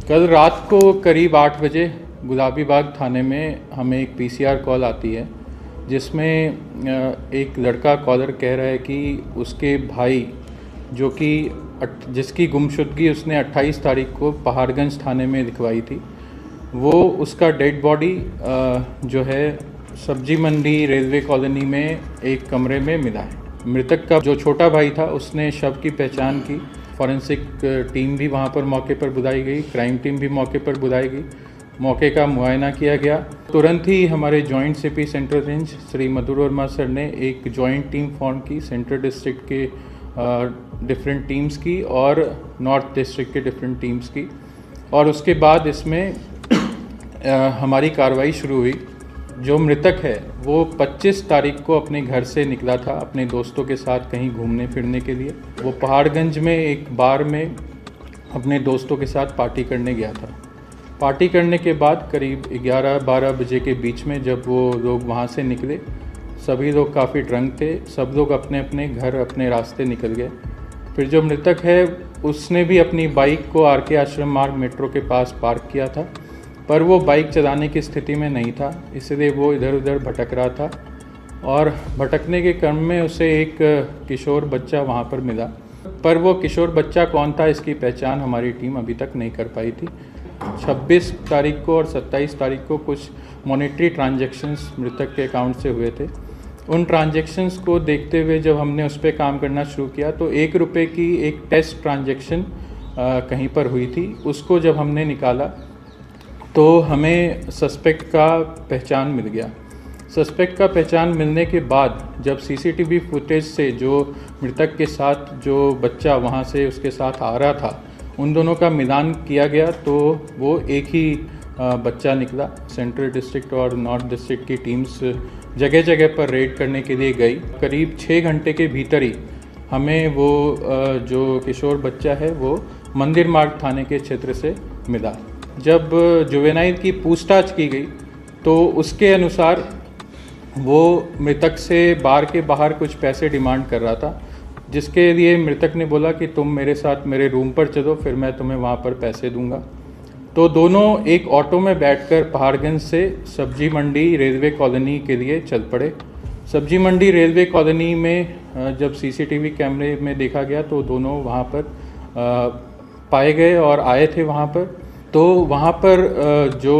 कल रात को करीब 8 बजे गुलाबी बाग थाने में हमें एक पीसीआर कॉल आती है, जिसमें एक लड़का कॉलर कह रहा है कि उसके भाई जो कि जिसकी गुमशुदगी उसने 28 तारीख को पहाड़गंज थाने में लिखवाई थी, वो उसका डेड बॉडी जो है सब्जी मंडी रेलवे कॉलोनी में एक कमरे में मिला है। मृतक का जो छोटा भाई था उसने शव की पहचान की। फॉरेंसिक टीम भी वहाँ पर मौके पर बुलाई गई, क्राइम टीम भी मौके पर बुलाई गई, मौके का मुआयना किया गया। तुरंत ही हमारे joint CP central range Shri Madhur Verma sir ने एक जॉइंट टीम फॉर्म की, सेंट्रल डिस्ट्रिक्ट के डिफरेंट टीम्स की और नॉर्थ डिस्ट्रिक्ट के डिफरेंट टीम्स की, और उसके बाद इसमें हमारी कार्रवाई शुरू हुई। जो मृतक है वो 25 तारीख को अपने घर से निकला था अपने दोस्तों के साथ कहीं घूमने फिरने के लिए। वो पहाड़गंज में एक बार में अपने दोस्तों के साथ पार्टी करने गया था। पार्टी करने के बाद करीब 11-12 बजे के बीच में जब वो लोग वहाँ से निकले, सभी लोग काफ़ी ड्रंक थे, सब लोग अपने अपने घर अपने रास्ते निकल गए। फिर जो मृतक है उसने भी अपनी बाइक को आरके आश्रम मार्ग मेट्रो के पास पार्क किया था, पर वो बाइक चलाने की स्थिति में नहीं था, इसलिए वो इधर उधर भटक रहा था और भटकने के क्रम में उसे एक किशोर बच्चा वहाँ पर मिला। पर वो किशोर बच्चा कौन था इसकी पहचान हमारी टीम अभी तक नहीं कर पाई थी। 26 तारीख को और 27 तारीख को कुछ मॉनेटरी ट्रांजैक्शंस मृतक के अकाउंट से हुए थे। उन ट्रांजैक्शंस को देखते हुए जब हमने उस पर काम करना शुरू किया तो 1 रुपये की एक टेस्ट ट्रांजैक्शन कहीं पर हुई थी। उसको जब हमने निकाला तो हमें सस्पेक्ट का पहचान मिल गया। सस्पेक्ट का पहचान मिलने के बाद जब सीसीटीवी फुटेज से जो मृतक के साथ जो बच्चा वहाँ से उसके साथ आ रहा था उन दोनों का मिलान किया गया तो वो एक ही बच्चा निकला। सेंट्रल डिस्ट्रिक्ट और नॉर्थ डिस्ट्रिक्ट की टीम्स जगह जगह पर रेड करने के लिए गई। करीब 6 घंटे के भीतर ही हमें वो जो किशोर बच्चा है वो मंदिर मार्ग थाने के क्षेत्र से मिला। जब जुवेनाइल की पूछताछ की गई तो उसके अनुसार वो मृतक से बार के बाहर कुछ पैसे डिमांड कर रहा था, जिसके लिए मृतक ने बोला कि तुम मेरे साथ मेरे रूम पर चलो, फिर मैं तुम्हें वहाँ पर पैसे दूंगा। तो दोनों एक ऑटो में बैठकर पहाड़गंज से सब्जी मंडी रेलवे कॉलोनी के लिए चल पड़े। सब्जी मंडी रेलवे कॉलोनी में जब सीसीटीवी कैमरे में देखा गया तो दोनों वहाँ पर पाए गए और आए थे वहाँ पर। तो वहाँ पर जो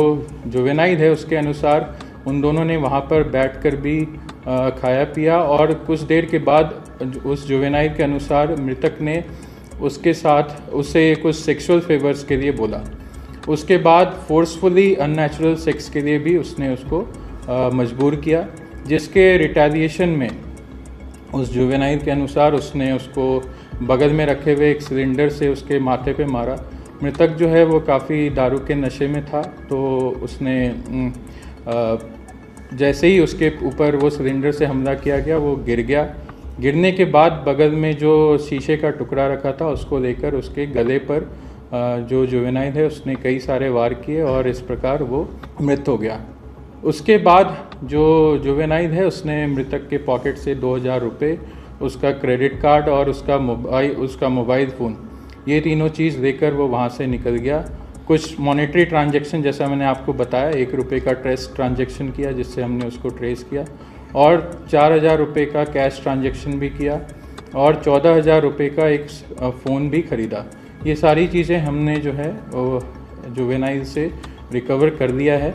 जुवेनाइल है उसके अनुसार उन दोनों ने वहाँ पर बैठकर भी खाया पिया, और कुछ देर के बाद उस जुवेनाइल के अनुसार मृतक ने उसके साथ उसे कुछ सेक्सुअल फेवर्स के लिए बोला। उसके बाद फोर्सफुली अननेचुरल सेक्स के लिए भी उसने उसको मजबूर किया, जिसके रिटेलिएशन में उस जुवेनाइल के अनुसार उसने उसको बगल में रखे हुए एक सिलेंडर से उसके माथे पे मारा। मृतक जो है वो काफ़ी दारू के नशे में था, तो उसने जैसे ही उसके ऊपर वो सिलेंडर से हमला किया गया वो गिर गया। गिरने के बाद बगल में जो शीशे का टुकड़ा रखा था उसको लेकर उसके गले पर जो जुवेनाइल है उसने कई सारे वार किए और इस प्रकार वो मृत हो गया। उसके बाद जो जुवेनाइल है उसने मृतक के पॉकेट से 2000 रुपये, उसका क्रेडिट कार्ड और उसका मोबाइल फ़ोन, ये तीनों चीज़ लेकर वो वहाँ से निकल गया। कुछ मॉनेटरी ट्रांजैक्शन जैसा मैंने आपको बताया, 1 रुपये का ट्रेस ट्रांजैक्शन किया जिससे हमने उसको ट्रेस किया, और 4000 रुपये का कैश ट्रांजैक्शन भी किया, और 14000 रुपये का एक फ़ोन भी ख़रीदा। ये सारी चीज़ें हमने जो है जुवेनाइल से रिकवर कर लिया है।